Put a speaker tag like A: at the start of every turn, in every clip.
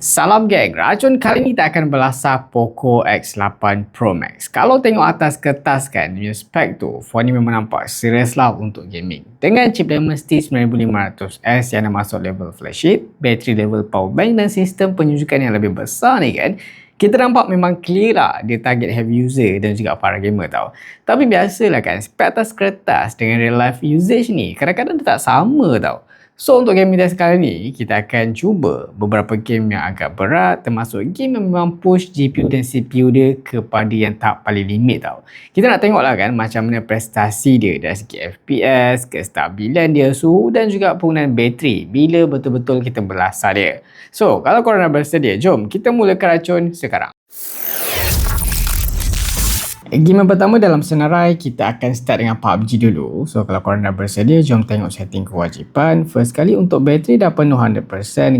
A: Salam geng, racun kali ni tak akan belasah Poco X8 Pro Max. Kalau tengok atas kertas kan, dia spek tu, phone ni memang nampak serius lah untuk gaming. Dengan chip Dimensity 9500S yang dah masuk level flagship, bateri level power bank dan sistem penyujukan yang lebih besar ni kan, kita nampak memang clear lah dia target heavy user dan juga para gamer tau. Tapi biasalah kan, spek atas kertas dengan real life usage ni kadang-kadang dia tak sama tau. So untuk gaming test kali ni, kita akan cuba beberapa game yang agak berat, termasuk game yang memang push GPU dan CPU dia kepada yang tak paling limit tau. Kita nak tengok lah kan macam mana prestasi dia dari segi FPS, kestabilan dia, suhu dan juga penggunaan bateri bila betul-betul kita belasah dia. So kalau korang dah bersedia, jom kita mulakan racun sekarang. Game yang pertama dalam senarai, kita akan start dengan PUBG dulu. So kalau korang dah bersedia, jom tengok setting kewajipan. First kali untuk bateri dah penuh 100%,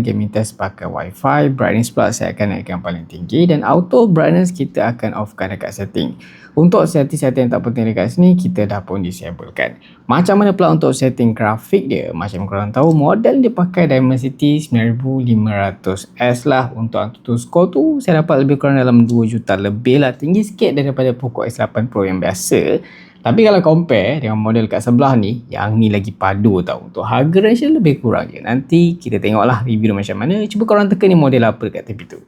A: gaming test pakai Wi-Fi, brightness pula saya akan naikkan paling tinggi dan auto brightness kita akan offkan dekat setting. Untuk setting-setting yang tak penting dekat sini, kita dah pun disablekan. Macam mana pula untuk setting grafik dia? Macam korang tahu, model dia pakai Dimensity 9500S lah. Untuk AnTuTu score tu, saya dapat lebih kurang dalam 2 juta lebih lah. Tinggi sikit daripada Poco X8 Pro yang biasa. Tapi kalau compare dengan model kat sebelah ni, yang ni lagi padu tau. Untuk harga range dia lebih kurang je. Nanti kita tengoklah review macam mana. Cuba korang teka ni model apa dekat tepi tu.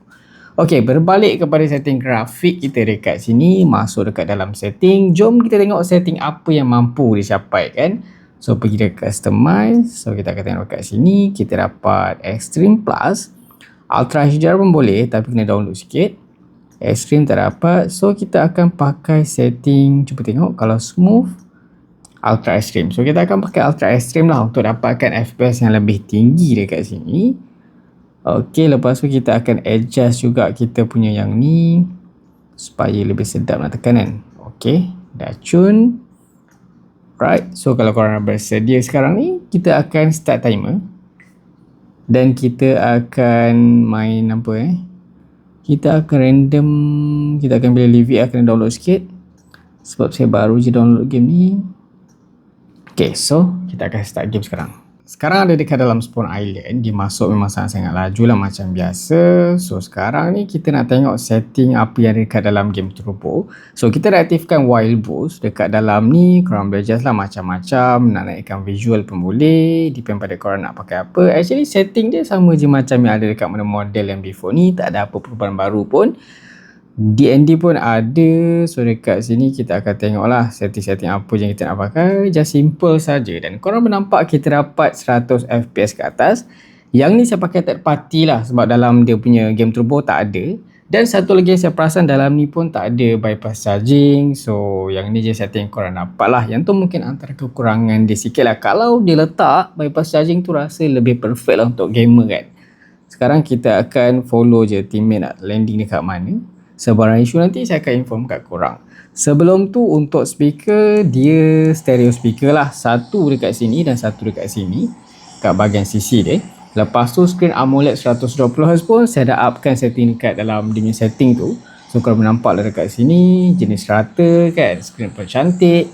A: Okey, berbalik kepada setting grafik kita dekat sini, masuk dekat dalam setting. Jom kita tengok setting apa yang mampu dicapai kan. So pergi dekat customize. So kita akan tengok dekat sini, kita dapat Extreme Plus. Ultra HDR pun boleh tapi kena download sikit. Extreme tak dapat. So kita akan pakai setting, cuba tengok kalau smooth, Ultra Extreme. So kita akan pakai Ultra Extreme lah untuk dapatkan FPS yang lebih tinggi dekat sini. Okey, lepas tu kita akan adjust juga kita punya yang ni supaya lebih sedap nak tekan kan. Okey, dah tune. Right, so kalau korang bersedia sekarang ni, kita akan start timer. Dan kita akan main apa kita akan random, kita akan pilih Live It, akan download sikit. Sebab saya baru je download game ni. Okey, so kita akan start game sekarang. Sekarang ada dekat dalam Spawn Island, dia masuk memang sangat-sangat laju lah macam biasa. So sekarang ni kita nak tengok setting apa yang ada dekat dalam game turbo. So kita dah aktifkan Wild Boost dekat dalam ni, korang boleh adjust lah macam-macam. Nak naikkan visual pun boleh, depend pada korang nak pakai apa. Actually setting dia sama je macam yang ada dekat mana model yang before ni, tak ada apa perubahan baru pun. DND pun ada. So dekat sini kita akan tengok lah setting-setting apa yang kita nak pakai. Just simple saja. Dan korang nampak kita dapat 100 FPS ke atas. Yang ni saya pakai third party lah, sebab dalam dia punya game turbo tak ada. Dan satu lagi yang saya perasan dalam ni pun tak ada bypass charging. So yang ni je setting korang dapat lah. Yang tu mungkin antara kekurangan dia sikit lah. Kalau dia letak bypass charging tu, rasa lebih perfect lah untuk gamer kan. Sekarang kita akan follow je teammate nak landing dekat mana. Sebarang isu nanti saya akan inform kat korang. Sebelum tu untuk speaker, dia stereo speaker lah. Satu dekat sini dan satu dekat sini, kat bahagian sisi dia. Lepas tu screen AMOLED 120Hz pun saya dah upkan setting dekat dalam dia punya setting tu. So korang nampak lah dekat sini, jenis rata kan, screen pun cantik.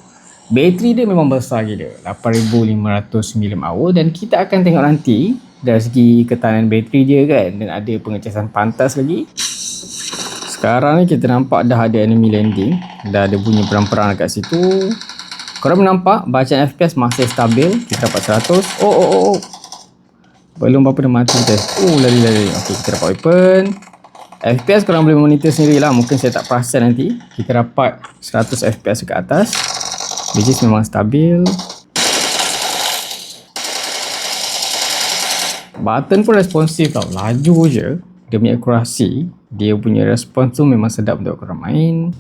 A: Bateri dia memang besar gila, 8500 mAh. Dan kita akan tengok nanti dari segi ketahanan bateri dia kan. Dan ada pengecasan pantas lagi. Sekarang ni kita nampak dah ada enemy landing. Dah ada bunyi perang-perang dekat situ. Korang nampak bacaan FPS masih stabil. Kita dapat 100. Oh. Belum berapa dah mati kita. Lari. Ok, kita dapat weapon. FPS korang boleh monitor sendiri lah. Mungkin saya tak perasan nanti. Kita dapat 100 FPS ke atas, which is memang stabil. Button pun responsif tau. Laju je. Dia punya akurasi, dia punya respons tu memang sedap untuk korang main.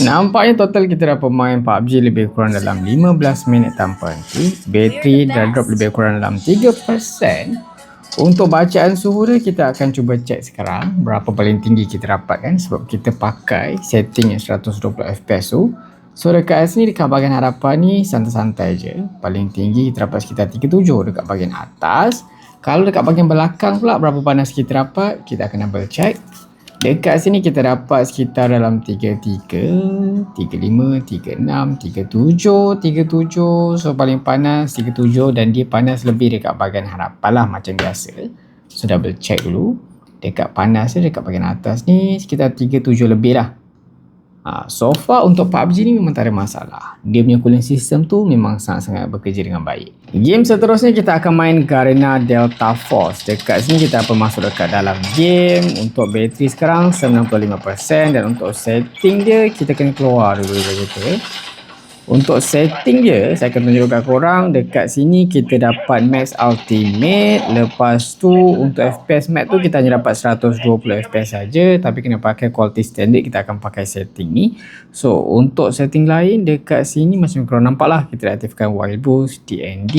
A: Nampaknya total kita dapat main PUBG lebih kurang dalam 15 minit tanpa henti. Bateri dah drop lebih kurang dalam 3%. Untuk bacaan suhu dia, kita akan cuba cek sekarang berapa paling tinggi kita dapat kan, sebab kita pakai setting yang 120fps tu. So dekat sini, dekat bahagian hadapan ni santai-santai je. Paling tinggi kita dapat sekitar 37 dekat bahagian atas. Kalau dekat bahagian belakang pula berapa panas kita dapat, kita akan double check. Dekat sini kita dapat sekitar dalam 33, 35, 36, 37, 37. So paling panas 37 dan dia panas lebih dekat bahagian harapan lah macam biasa. So double check dulu. Dekat panas dia dekat bahagian atas ni sekitar 37 lebih lah. So far untuk PUBG ni memang tak ada masalah. Dia punya cooling system tu memang sangat-sangat bekerja dengan baik. Game seterusnya kita akan main Garena Delta Force. Dekat sini kita akan masuk dekat dalam game. Untuk bateri sekarang 95% dan untuk setting dia kita kena keluar dulu dari kita. Untuk setting dia, saya akan tunjuk kat korang. Dekat sini kita dapat max ultimate. Lepas tu untuk FPS max tu kita hanya dapat 120 FPS saja. Tapi kena pakai quality standard, kita akan pakai setting ni. So untuk setting lain dekat sini macam korang nampak lah, kita aktifkan Wild Boost, DND.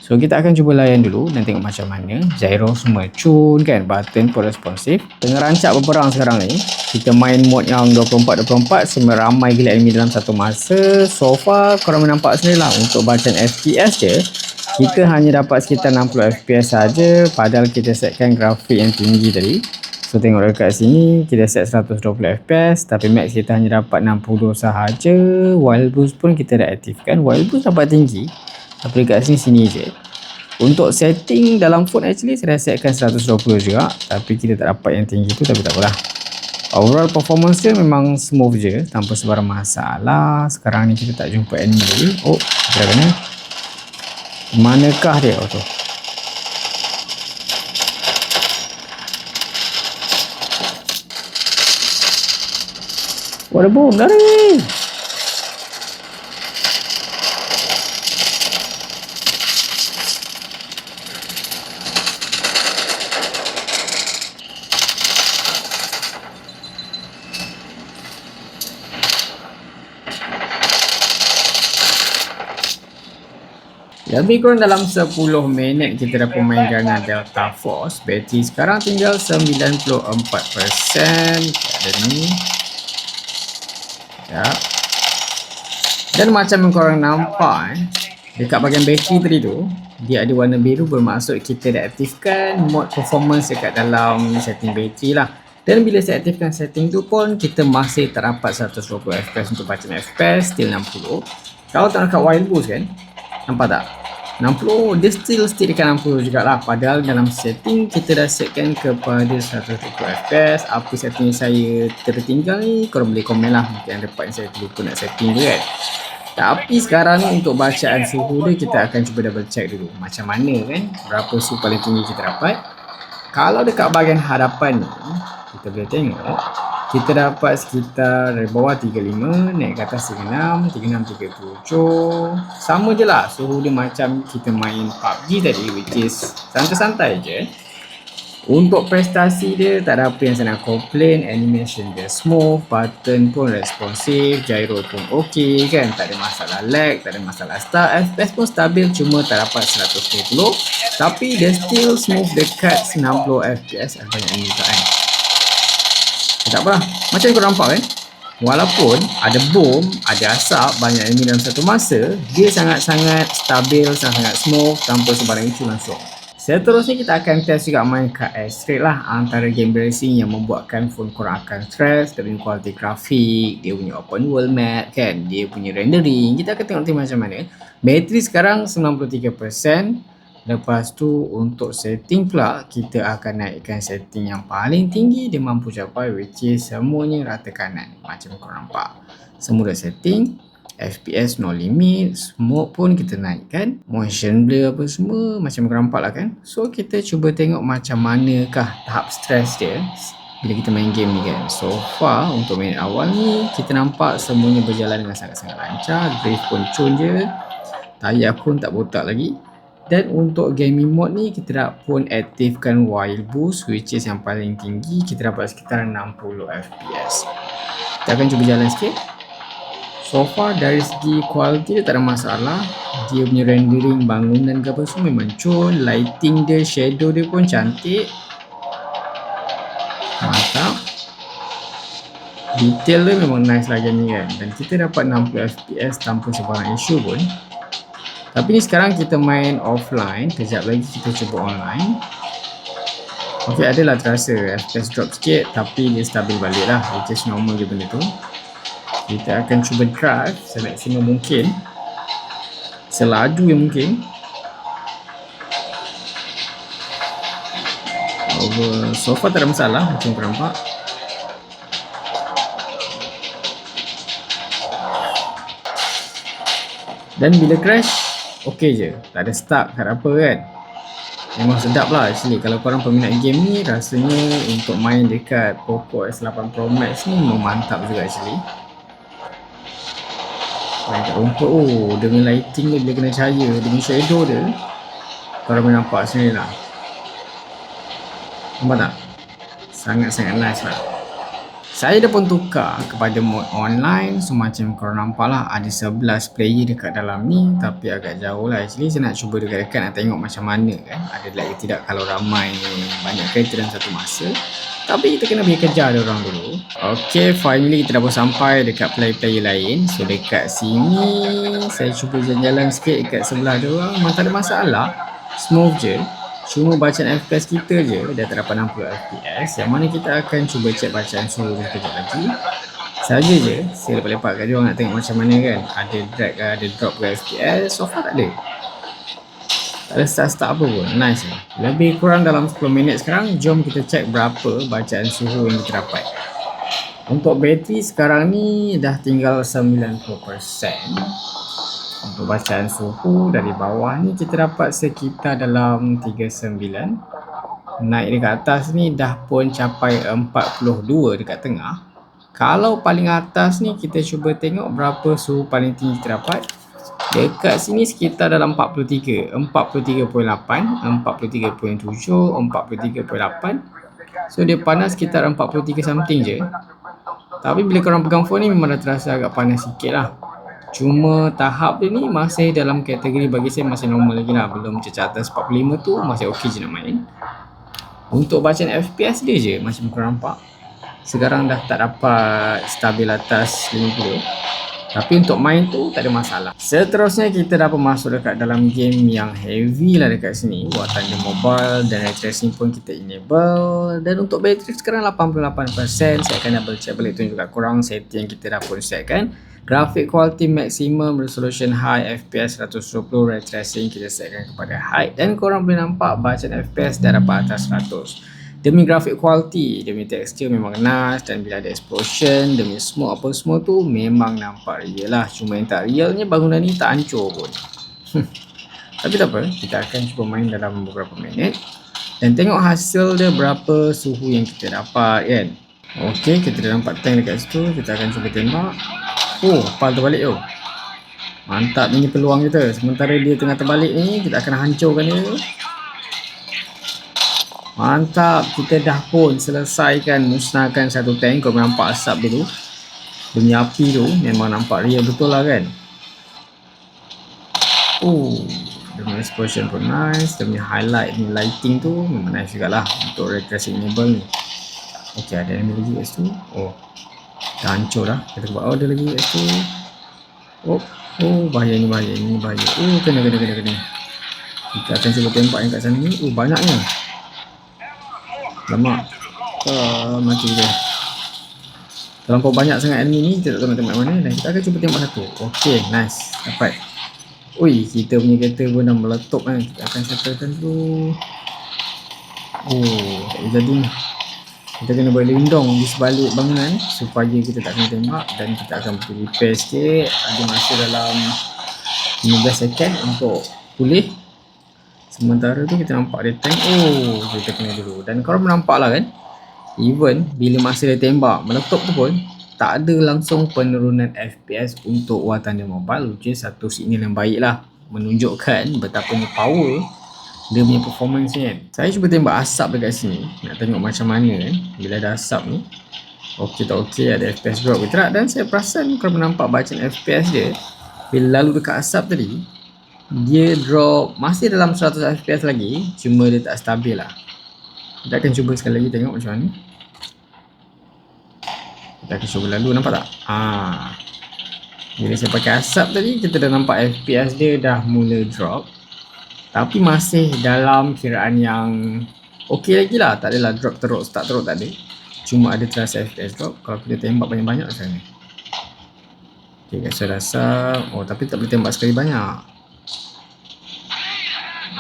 A: So kita akan cuba layan dulu dan tengok macam mana. Gyro semua cun kan, button pun responsif. Tengah rancak berperang sekarang ni. Kita main mode yang 24-24, semua ramai gila enemy dalam satu masa. So far korang nampak sendiri lah, untuk bacaan FPS je kita hanya dapat sekitar 60 FPS saja, padahal kita setkan grafik yang tinggi tadi. So tengok dekat sini kita set 120 FPS tapi max kita hanya dapat 60 sahaja. Wild Boost pun kita dah aktifkan. Wild Boost dapat tinggi tapi dekat sini je. Untuk setting dalam phone actually saya dah setkan 120 juga, tapi kita tak dapat yang tinggi tu, tapi tak apalah. Overall performance dia memang smooth je tanpa sebarang masalah. Sekarang ni kita tak jumpa enemy lagi. Oh, kita dah kena. Manakah dia? Oh tu. Oh, ada bom, lari! Lebih kurang dalam 10 minit kita dah pemain Garena Delta Force. Bateri sekarang tinggal 94%. Ada ni. Ya. Dan macam yang korang nampak dekat bahagian bateri tadi tu, dia ada warna biru, bermaksud kita dah aktifkan mode performance dekat dalam setting bateri lah. Dan bila saya aktifkan setting tu pun kita masih terdapat 120 FPS untuk bacaan FPS, still 60. Kalau tak dekat Wild Boost kan, nampak tak? 60, dia still stick dekat 60 jugalah. Padahal dalam setting kita dah setkan kepada 120 FPS. Apa setting saya tertinggal ni, korang boleh komen lah. Mungkin ada part yang saya terlupa nak setting je kan. Tapi sekarang ni untuk bacaan suhu dia, kita akan cuba double check dulu macam mana kan, berapa suhu paling tinggi kita dapat. Kalau dekat bahagian hadapan ni, kita boleh tengok kita dapat sekitar dari bawah 35, naik ke atas 36, 36, 37. Sama je lah suhu dia macam kita main PUBG tadi, which is santai-santai je. Untuk prestasi dia tak ada apa yang saya nak komplain. Animation dia smooth, button pun responsif, gyro pun ok kan, tak ada masalah lag, tak ada masalah start. FPS pun stabil, cuma tak dapat 120, tapi dia still smooth dekat 90 FPS. Banyak ni kan, tak apalah, macam korang nampak kan, walaupun ada bom, ada asap, banyak enemy dalam satu masa, dia sangat-sangat stabil, sangat-sangat smooth, tanpa sebarang isu langsung. Seterusnya kita akan test juga main KS Straight lah, antara game racing yang membuatkan phone korang akan stress. Dia punya quality grafik, dia punya open world map kan, dia punya rendering. Kita akan tengok macam mana. Bateri sekarang 93%. Lepas tu untuk setting pula, kita akan naikkan setting yang paling tinggi dia mampu capai, which is semuanya rata kanan. Macam korang nampak, semua dah setting. FPS no limit, smoke pun kita naikkan, motion blur apa semua macam korang nampak lah kan. So kita cuba tengok macam manakah tahap stress dia bila kita main game ni kan. So far untuk minit awal ni kita nampak semuanya berjalan dengan sangat-sangat lancar. Drift pun cun je, tayar pun tak botak lagi. Dan untuk gaming mode ni kita dah pun aktifkan Wild Boost, which is yang paling tinggi. Kita dapat sekitar 60 FPS. Kita akan cuba jalan sikit. So far dari segi quality dia tak ada masalah. Dia punya rendering bangunan ke apa semua memang cun. Lighting dia, shadow dia pun cantik, mantap. Detail dia memang nice lagi ni kan. Dan kita dapat 60 FPS tanpa sebarang isu pun. Tapi ni sekarang kita main offline, kejap lagi kita cuba online. Ok, adalah terasa FPS drop sikit, tapi dia stabil balik lah, which is normal je benda tu. Kita akan cuba drive semaksimum mungkin, selaju yang mungkin. So far tak ada masalah macam korang nampak. Dan bila crash, ok je, tak ada stuck, tak ada apa kan. Memang sedap lah actually. Kalau korang peminat game ni, rasanya untuk main dekat Poco S8 Pro Max ni memang mantap juga actually. Main kat rumput, dengan lighting dia, bila kena cahaya, dengan shadow dia, korang boleh nampak sendiri lah. Nampak tak? Sangat-sangat nice lah. Saya dah pun tukar kepada mode online. So macam korang nampak lah, ada 11 player dekat dalam ni, tapi agak jauh lah actually. Saya nak cuba dekat-dekat nak tengok macam mana kan, ada lag ke tidak kalau ramai banyak kereta dalam satu masa. Tapi kita kena pergi kejar dia orang dulu. Ok, finally kita dah pun sampai dekat player-player lain. So dekat sini saya cuba jalan-jalan sikit dekat sebelah dia orang. Memang tak ada masalah, smooth je. Cuma bacaan FPS kita je dah tak dapat 60 FPS. Yang mana kita akan cuba cek bacaan suhu kejap lagi. Saja je saya lepak-lepak kat dia orang nak tengok macam mana kan, ada drag ke, ada drop ke FPS. So far tak ada. Tak ada start-start apa pun. Nice lah. Lebih kurang dalam 10 minit sekarang. Jom kita cek berapa bacaan suhu yang kita dapat. Untuk bateri sekarang ni dah tinggal 90%. Untuk bacaan suhu dari bawah ni kita dapat sekitar dalam 39. Naik dekat atas ni dah pun capai 42 dekat tengah. Kalau paling atas ni kita cuba tengok berapa suhu paling tinggi kita dapat. Dekat sini sekitar dalam 43, 43.8, 43.7, 43.8. So dia panas sekitar 43 something je. Tapi bila korang pegang phone ni memang dah terasa agak panas sikit lah. Cuma tahap dia ni masih dalam kategori bagi saya masih normal lagi lah. Belum cecah atas 45 tu masih ok je nak main. Untuk bacaan FPS dia je macam korang nampak, sekarang dah tak dapat stabil atas 50. Tapi untuk main tu tak ada masalah. Seterusnya kita dapat masuk dekat dalam game yang heavy lah dekat sini. Buatan dia mobile dan ray tracing pun kita enable. Dan untuk bateri sekarang 88%. Saya akan double check balik tunjuk kat korang setting yang kita dah pun setkan. Graphic quality maximum, resolution high, FPS 120, ray tracing kita setkan kepada high. Dan korang boleh nampak bacaan FPS dah dapat atas 100. Demi graphic quality, demi texture memang nice. Dan bila ada explosion, demi smoke apa semua tu memang nampak real lah. Cuma yang tak realnya bangunan ni tak hancur pun. Tapi tak apa, kita akan cuba main dalam beberapa minit dan tengok hasil dia berapa suhu yang kita dapat kan. Ok, kita dah nampak tank dekat situ. Kita akan cuba tembak. Pal terbalik tu. Mantap, ini peluang kita. Sementara dia tengah terbalik ni, kita akan hancurkan dia. Mantap, kita dah pun selesaikan musnahkan satu tank. Kau nampak asap dulu, demi api tu memang nampak real betul lah kan. Demi explosion pun nice, demi highlight, demi lighting tu memang nice juga lah untuk ray tracing enable ni. Ok, ada enemy lagi kat situ. Dah hancur dah. Kita buat ada lagi kat situ. Bahaya ni, bahaya ni, bahaya. Kena. Kita akan cuba tembak yang kat sana ni. Banyaknya. Lama. Mati dia. Terlampau banyak sangat enemy ni, kita tak tahu nak tembak mana. Dan kita akan cuba tembak satu. Ok, nice. Dapat. Kita punya kereta pun dah meletup kan. Kita akan settlekan dulu. Tak boleh jadi. Kita kena berlindung di sebalik bangunan supaya kita tak kena tembak. Dan kita akan pergi repair sikit. Ada masa dalam 15 second untuk pulih. Sementara tu kita nampak dia tank. Kita kena dulu. Dan korang nampak lah kan, even bila masa dia tembak meletup tu pun tak ada langsung penurunan FPS untuk War Thunder Mobile, which is satu signal yang baik lah, menunjukkan betapa power dia punya performance ni kan. Saya cuba tembak asap dekat sini nak tengok macam mana kan bila ada asap ni. Ok tak ok, ada FPS drop ke tak. Dan saya perasan korang nampak bacaan FPS dia bila lalu dekat asap tadi, dia drop masih dalam 100 FPS lagi, cuma dia tak stabil lah. Kita akan cuba sekali lagi tengok macam mana. Kita akan cuba lalu, nampak tak? Bila saya pakai asap tadi, kita dah nampak FPS dia dah mula drop. Tapi masih dalam kiraan yang okey lagi lah. Tak adalah drop teruk, start teruk tak ada. Cuma ada terasa FPS drop kalau kita tembak banyak-banyak macam ni. Okay guys, saya rasa tapi tak boleh tembak sekali banyak.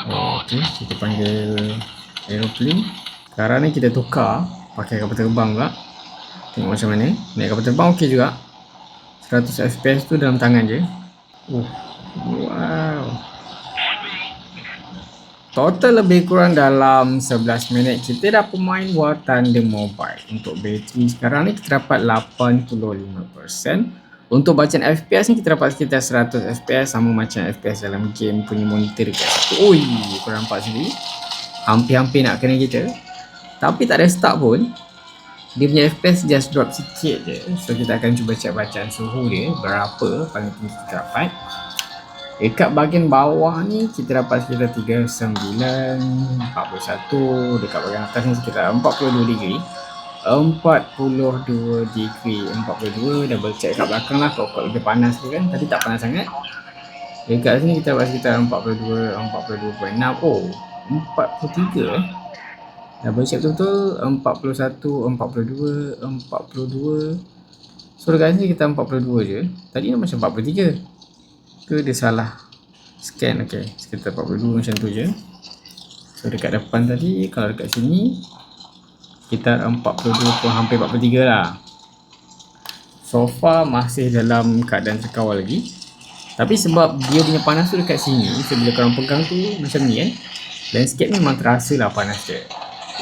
A: Okay, kita panggil aeroplane. Sekarang ni kita tukar pakai kapal terbang pula. Tengok macam mana. Naik kapal terbang okey juga. 100 FPS tu dalam tangan je. Wow. Total lebih kurang dalam 11 minit kita dah pemain War Thunder Mobile. Untuk bateri sekarang ni kita dapat 85%. Untuk bacaan FPS ni kita dapat sekitar 100 FPS, sama macam FPS dalam game punya monitor dekat situ. Oi, korang nampak sendiri. Hampir-hampir nak kena kita. Tapi tak ada start pun. Dia punya FPS just drop sikit je. So kita akan cuba check bacaan suhu dia berapa paling tinggi kita dapat. Dekat bahagian bawah ni kita dapat sekitar 39, 41. Dekat bahagian atas ni sekitar 42 degree. 42 degree, 42. Double check kat belakang lah kalau lebih panas tu kan. Tadi tak panas sangat. Dekat sini kita dapat sekitar 42, 42.6. Oh, 43 Double check betul-betul. 41, 42, 42. So dekat sini kita 42 je. Tadi macam 43. Ke dia salah scan? Okay, sekitar 42 macam tu je. So dekat depan tadi, kalau dekat sini sekitar 42 pun hampir 43 lah. So far masih dalam keadaan terkawal lagi. Tapi sebab dia punya panas tu dekat sini, so bila korang pegang tu macam ni kan, landscape memang terasa lah panas dia.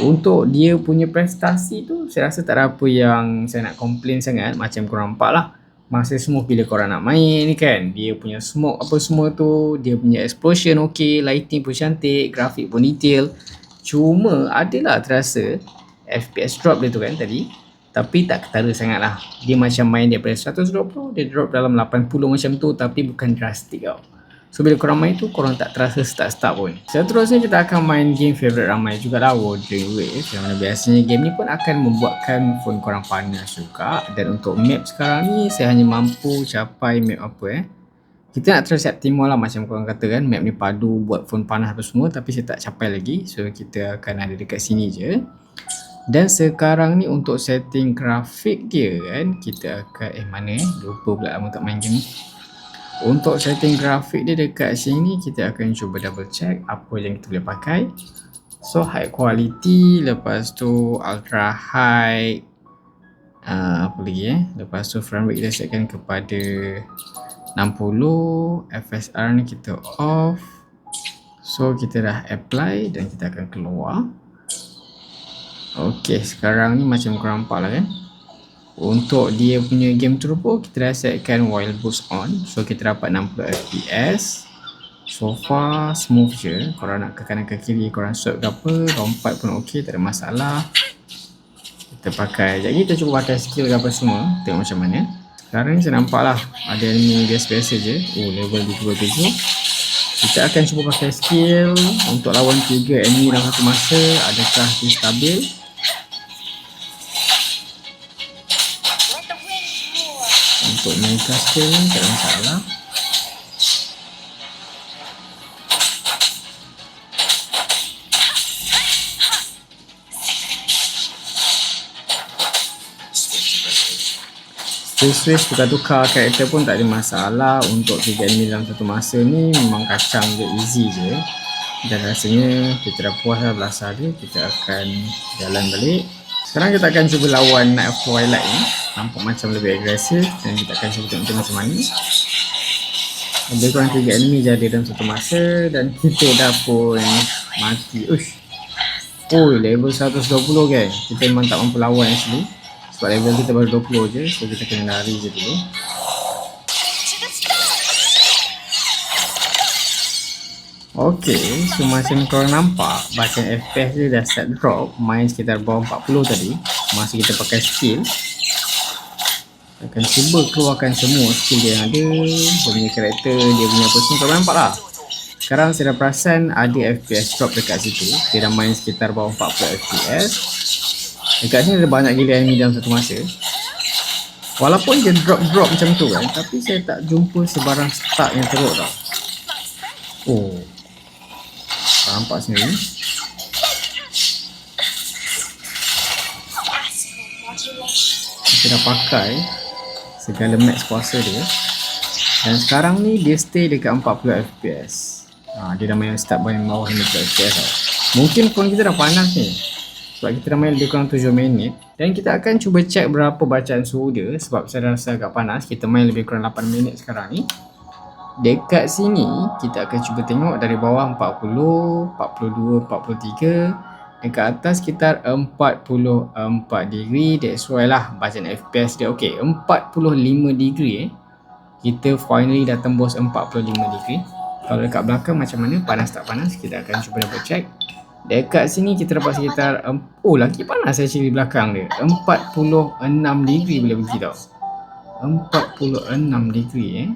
A: Untuk dia punya prestasi tu, saya rasa tak ada apa yang saya nak komplain sangat. Macam korang nampak lah, masih smooth bila korang nak main ni kan. Dia punya smoke apa semua tu, dia punya explosion ok, lighting pun cantik, grafik pun detail. Cuma adalah terasa FPS drop dia tu kan tadi, tapi tak ketara sangat lah. Dia macam main daripada 120, dia drop dalam 80 macam tu, tapi bukan drastik tau. So bila korang main tu, korang tak terasa start pun. Seterusnya kita akan main game favourite ramai jugalah, Wuthering Waves. Yang mana biasanya game ni pun akan membuatkan phone korang panas juga. Dan untuk map sekarang ni, saya hanya mampu capai map apa kita nak terus set timur lah, macam korang kata kan, map ni padu buat phone panas apa semua. Tapi saya tak capai lagi, so kita akan ada dekat sini je. Dan sekarang ni untuk setting grafik dia kan, kita akan mana lupa pula lama tak main game ni. Untuk setting grafik dia dekat sini, kita akan cuba double check apa yang kita boleh pakai. So high quality, lepas tu ultra high, apa lagi lepas tu frame rate kita setkan kepada 60, FSR ni kita off. So kita dah apply dan kita akan keluar. Ok, sekarang ni macam korang nampak lah kan. Untuk dia punya game turbo, kita dah setkan while boost on. So kita dapat 60 FPS. So far smooth je. Korang nak ke kanan ke kiri, korang swipe ke apa, lompat pun ok, tak ada masalah. Kita pakai, jadi kita cuba pakai skill ke apa semua, tengok macam mana. Sekarang ni saya nampak lah ada enemy biasa-biasa je. Oh, level 27. Kita akan cuba pakai skill untuk lawan 3 enemy dalam satu masa. Adakah dia stabil? Untuk mega skill ni tak ada masalah. Switch tukar-tukar karakter pun tak ada masalah. Untuk 3 enemy dalam satu masa ni memang kacang je, easy je. Dan rasanya kita dah puas lah belasah dia. Kita akan jalan balik. Sekarang kita akan cuba lawan Knight of Twilight ni. Nampak macam lebih agresif, dan kita akan cuba tengok macam mana. Lebih kurang 3 enemy je ada dalam satu masa, dan kita dah pun mati. Uish. Oh, level 120 guys. Kita memang tak mampu lawan actually. Sebab level kita baru 20 je, so kita kena lari je dulu. Ok, so macam korang nampak, bacaan FPS dia dah start drop. Main sekitar bawah 40 tadi. Masa kita pakai skill, akan cuba keluarkan semua skill dia yang ada. Dia punya karakter, dia punya apa semua, korang nampak lah. Sekarang saya dah perasan ada FPS drop dekat situ. Dia dah main sekitar bawah 40 FPS. Dekat sini ada banyak gila enemy dalam satu masa. Walaupun dia drop-drop macam tu kan, tapi saya tak jumpa sebarang start yang teruk tau. Oh, nampak sendiri. Kita dah pakai segala max kuasa dia. Dan sekarang ni dia stay dekat 40 fps. Dia dah main start main bawah 50 fps tau. Mungkin phone kita dah panas ni, sebab kita dah main lebih kurang 7 minit. Dan kita akan cuba check berapa bacaan suhu dia, sebab saya rasa agak panas. Kita main lebih kurang 8 minit sekarang ni. Dekat sini kita akan cuba tengok dari bawah 40, 42, 43. Dekat atas sekitar 44 degree. That's why lah bacaan FPS dia okey, 45 degree kita finally dah tembus 45 degree. Kalau dekat belakang macam mana, panas tak panas, kita akan cuba double check. Dekat sini kita dapat sekitar lagi panas actually belakang dia, 46 degree boleh pergi tau. 46 degree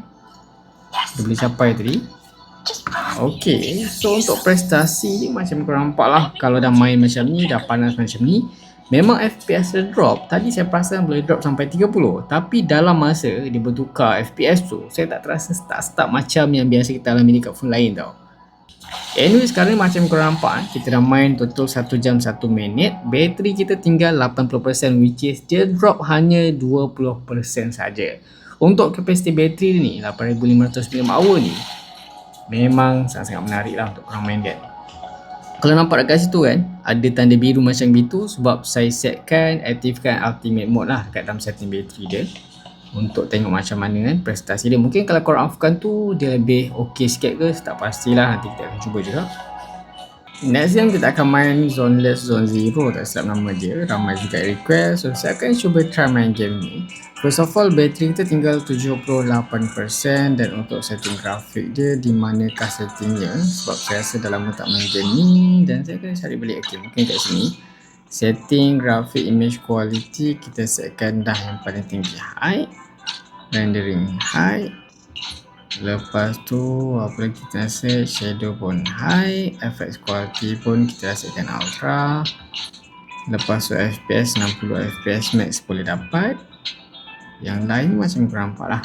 A: dia boleh capai tadi. Okay, so untuk prestasi macam korang nampak lah, kalau dah main macam ni, dah panas macam ni, memang FPS dia drop. Tadi saya perasan boleh drop sampai 30, tapi dalam masa dia bertukar FPS tu, saya tak terasa start macam yang biasa kita alami dekat phone lain tau. Anyway, sekarang macam korang nampak, kita dah main total 1 jam 1 minit. Bateri kita tinggal 80%, which is dia drop hanya 20% saja. Untuk kapasiti bateri ni 8500 mAh ni memang sangat-sangat menarik lah untuk korang main kan. Kalau nampak dekat situ kan, ada tanda biru macam gitu sebab saya setkan, aktifkan ultimate mode lah dekat dalam setting bateri dia, untuk tengok macam mana kan prestasi dia. Mungkin kalau korang offkan tu dia lebih okey sikit ke, tak pastilah, nanti kita akan cuba juga. Next yang kita akan main Zoneless Zone Zero, tak silap nama dia, ramai juga request. So saya akan cuba try main game ni. First of all, bateri kita tinggal 78%. Dan untuk setting grafik dia, di manakah settingnya, sebab saya rasa dah lama tak main game ni dan saya akan cari balik. Okay, mungkin kat sini setting grafik image quality kita setkan dah yang paling tinggi, high, rendering high. Lepas tu apa lagi kita set, shadow pun high, effects quality pun kita setkan ultra. Lepas tu FPS 60 fps max boleh dapat. Yang lain macam korang nampak lah.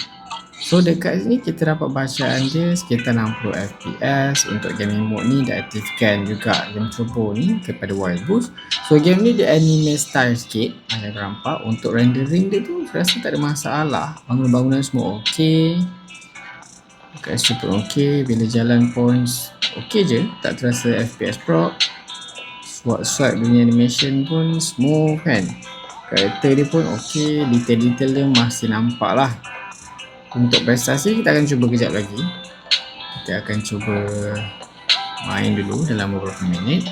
A: So dekat sini kita dapat bacaan dia sekitar 60 fps. Untuk gaming mode ni dah aktifkan juga game turbo ni kepada wild boost. So game ni dia anime style sikit macam korang nampak. Untuk rendering dia tu saya rasa tak ada masalah, bangunan-bangunan semua okey, dekat situ pun okey, bila jalan pun okey je, tak terasa FPS drop. Swipe punya animation pun smooth kan, karakter dia pun okey, detail-detail dia masih nampak lah. Untuk prestasi kita akan cuba kejap lagi. Kita akan cuba main dulu dalam beberapa minit.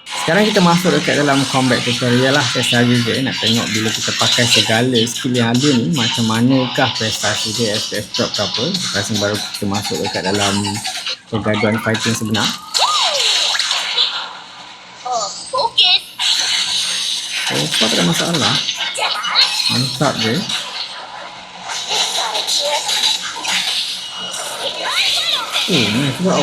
A: Sekarang kita masuk dekat dalam combat tutorial lah. Saya saja je nak tengok bila kita pakai segala skill yang ada ni, macam manakah prestasi dia, FPS drop ke apa. Lepas ni baru kita masuk dekat dalam pergaduhan fighting sebenar. Oh, tak ada masalah, mantap je. Ni juga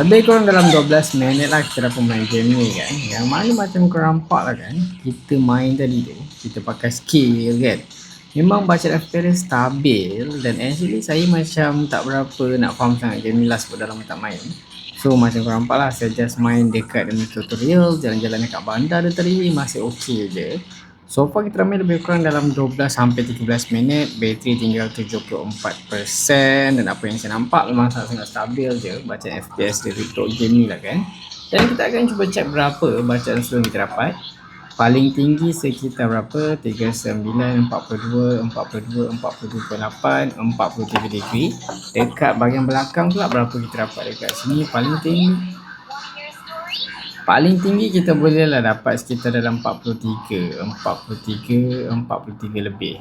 A: lebih kurang dalam 12 minit lah kita dapat main game ni kan. Yang mana macam korang nampak lah kan, kita main tadi tu, kita pakai skill kan, memang bacaan FPS stabil. Dan actually saya macam tak berapa nak faham sangat game ni lah sebab dah lama tak main. So macam korang nampak lah, saya just main dekat dalam tutorial, jalan-jalan dekat bandar dia tadi masih okey je. So far kita main lebih kurang dalam 12 sampai 13 minit. Bateri tinggal 74%. Dan apa yang saya nampak memang sangat-sangat stabil je bacaan FPS dia untuk game ni lah kan. Dan kita akan cuba check berapa bacaan slow kita dapat. Paling tinggi sekitar berapa? 39, 42, 42, 42.8, 43 degree. Dekat bahagian belakang pula berapa kita dapat dekat sini? Paling tinggi kita boleh lah dapat sekitar dalam 43, 43 lebih.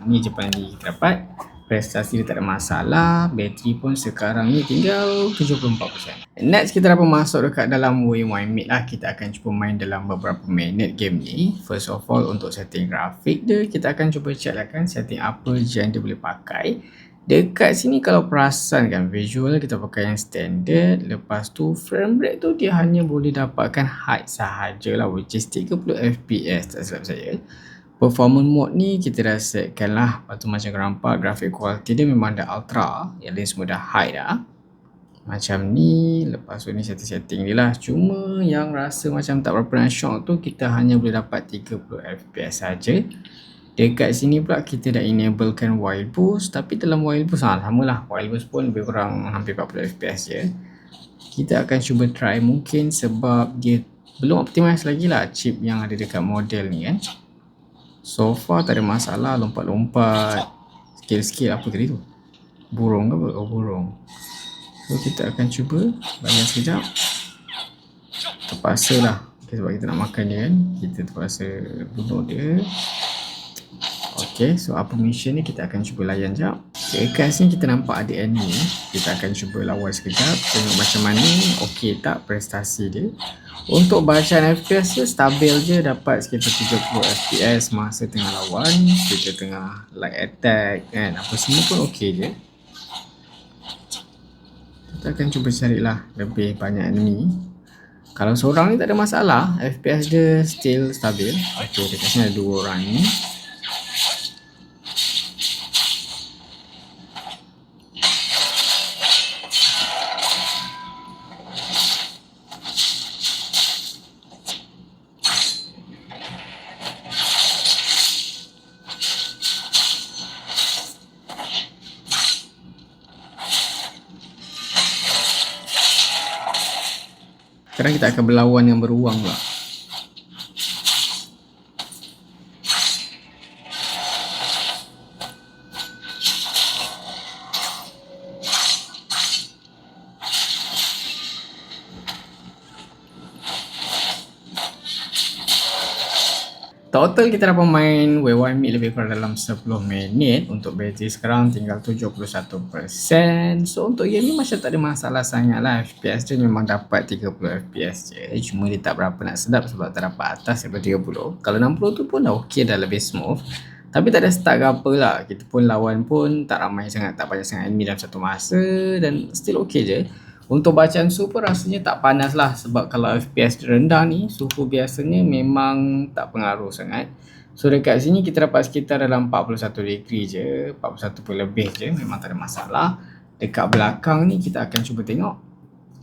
A: Ni je paling tinggi kita dapat. Prestasi dia tak ada masalah. Bateri pun sekarang ni tinggal 74%. Next kita dapat masuk dekat dalam Wayne Mate lah. Kita akan cuba main dalam beberapa minit game ni. First of all, untuk setting grafik dia, kita akan cuba check lah kan setting apa je yang dia boleh pakai. Dekat sini kalau perasan kan visual kita pakai yang standard. Lepas tu frame rate tu dia hanya boleh dapatkan height sahajalah, which is 30 fps tak silap saya. Performance mode ni kita dah setkan lah. Lepas tu macam korang nampak graphic quality dia memang dah ultra. Yang lain semua dah high dah. Macam ni. Lepas tu ni setting dia lah. Cuma yang rasa macam tak berapa nak shock tu, kita hanya boleh dapat 30 fps saja. Dekat sini pula kita dah enablekan while boost. Tapi dalam while boost sama lah. While boost pun lebih kurang hampir 40 fps je. Kita akan cuba try mungkin sebab dia belum optimize lagi lah chip yang ada dekat model ni kan. So far tak ada masalah, lompat-lompat, skill-skill apa tadi tu? Burung ke apa? Oh, burung. So kita akan cuba bayar sekejap. Terpaksa lah. Okay, sebab kita nak makan dia kan. Kita terpaksa bunuh dia. Okay, so apa mission ni kita akan cuba layan sekejap. Okay, kat sini kita nampak ada enemy. Kita akan cuba lawan sekejap. Tengok macam mana, okay tak prestasi dia. Untuk bacaan FPS dia stabil je, dapat sekitar 30 FPS masa tengah lawan. Kita tengah light attack kan, apa semua pun ok je. Kita akan cuba carilah lebih banyak enemy. Kalau seorang ni tak ada masalah, FPS dia still stabil. Ok, dekat sini ada 2 orang ni. Sekarang kita akan berlawan yang beruang pula. Total kita dapat main Wayne Mate lebih kurang dalam 10 minit. Untuk bateri sekarang tinggal 71%. So untuk game ni macam tak ada masalah sangat lah. FPS dia memang dapat 30 FPS je. Cuma dia tak berapa nak sedap sebab tak dapat atas daripada 30. Kalau 60 tu pun dah ok, dah lebih smooth. Tapi tak ada start ke apa lah. Kita pun lawan pun tak ramai sangat, tak banyak sangat enemy dalam satu masa. Dan still ok je. Untuk bacaan suhu pun rasanya tak panas lah. Sebab kalau FPS rendah ni, suhu biasanya memang tak pengaruh sangat. So dekat sini kita dapat sekitar dalam 41 degree je, 41 pun lebih je, memang tak ada masalah. Dekat belakang ni kita akan cuba tengok.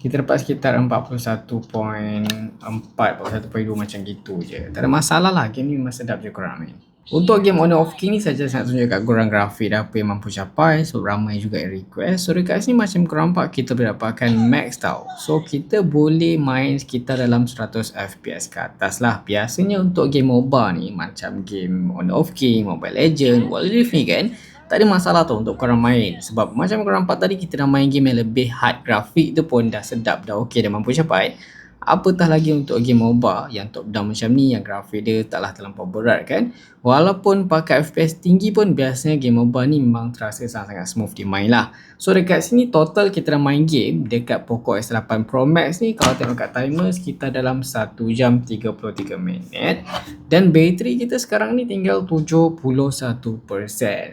A: Kita dapat sekitar 41.4, 41.2 macam gitu je. Tak ada masalah lah, game ni memang sedap je korang main. Untuk game on off key ni saja saya nak tunjuk kat korang grafik dah apa yang mampu capai. So ramai juga yang request. So dekat sini macam korang nampak kita boleh dapatkan max tau. So kita boleh main sekitar dalam 100 FPS ke atas lah. Biasanya untuk game MOBA ni macam game on off key, Mobile Legends, Wild Rift ni kan, tak ada masalah tu untuk korang main. Sebab macam korang nampak tadi kita dah main game yang lebih hard, grafik tu pun dah sedap, dah ok, dah mampu capai. Apatah lagi untuk game MOBA yang top down macam ni, yang grafik dia taklah terlampau berat kan. Walaupun pakai FPS tinggi pun biasanya game MOBA ni memang terasa sangat-sangat smooth dimain lah. So dekat sini total kita dah main game dekat Poco X8 Pro Max ni, kalau tengok kat timer sekitar dalam 1 jam 33 minit. Dan bateri kita sekarang ni tinggal 71%.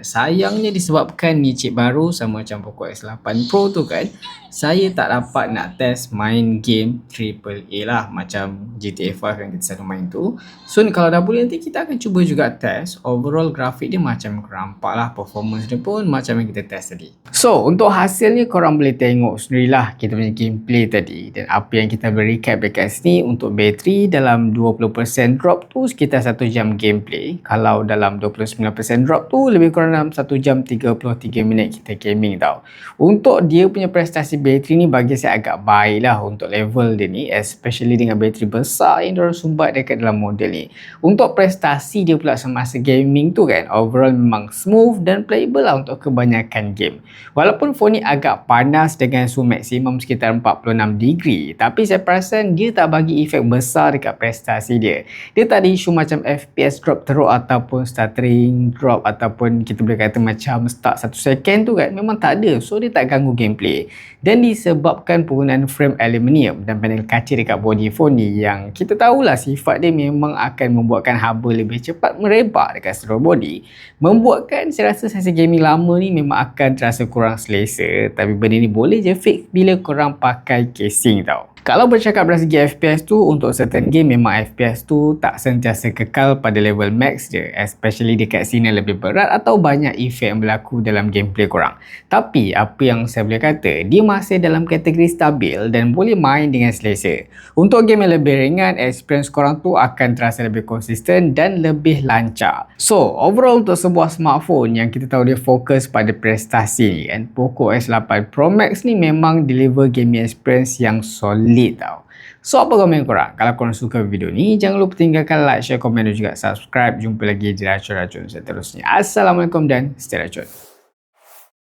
A: Sayangnya disebabkan ni chip baru sama macam Poco X8 Pro tu kan, saya tak dapat nak test main game AAA lah macam GTA 5 yang kita selalu main tu. So ni kalau dah boleh nanti kita akan cuba juga test. Overall grafik dia macam korang nampak lah, performance dia pun macam yang kita test tadi. So untuk hasilnya korang boleh tengok sendirilah kita punya gameplay tadi. Dan apa yang kita boleh recap dekat sini, untuk bateri dalam 20% drop tu sekitar 1 jam gameplay. Kalau dalam 29% drop tu lebih kurang dalam 1 jam 33 minit kita gaming tau. Untuk dia punya prestasi bateri ni bagi saya agak baik lah untuk level dia ni as especially dengan bateri besar yang diorang sumbat dekat dalam model ni. Untuk prestasi dia pula semasa gaming tu kan, overall memang smooth dan playable lah untuk kebanyakan game. Walaupun phone ni agak panas dengan suhu maksimum sekitar 46 degree, tapi saya perasan dia tak bagi efek besar dekat prestasi dia. Dia tak ada isu macam FPS drop teruk ataupun stuttering drop ataupun kita boleh kata macam stuck 1 second tu kan, memang tak ada. So dia tak ganggu gameplay. Dan disebabkan penggunaan frame aluminium dan panel kaca dekat body phone ni yang kita tahulah sifat dia memang akan membuatkan haba lebih cepat merebak dekat seluruh body, membuatkan saya rasa sesi gaming lama ni memang akan terasa kurang selesa. Tapi benda ni boleh je fix bila korang pakai casing tau. Kalau bercakap dari segi FPS tu, untuk certain game memang FPS tu tak sentiasa kekal pada level max je, especially dekat scene yang lebih berat atau banyak efek yang berlaku dalam gameplay korang. Tapi apa yang saya boleh kata, dia masih dalam kategori stabil dan boleh main dengan selesa. Untuk game yang lebih ringan, experience korang tu akan terasa lebih konsisten dan lebih lancar. So overall untuk sebuah smartphone yang kita tahu dia fokus pada prestasi ni kan, Poco X8 Pro Max ni memang deliver gaming experience yang solid tau. So apa komen korang? Kalau korang suka video ni, jangan lupa tinggalkan like, share, komen dan juga subscribe. Jumpa lagi di racun-racun seterusnya. Assalamualaikum dan stay racun.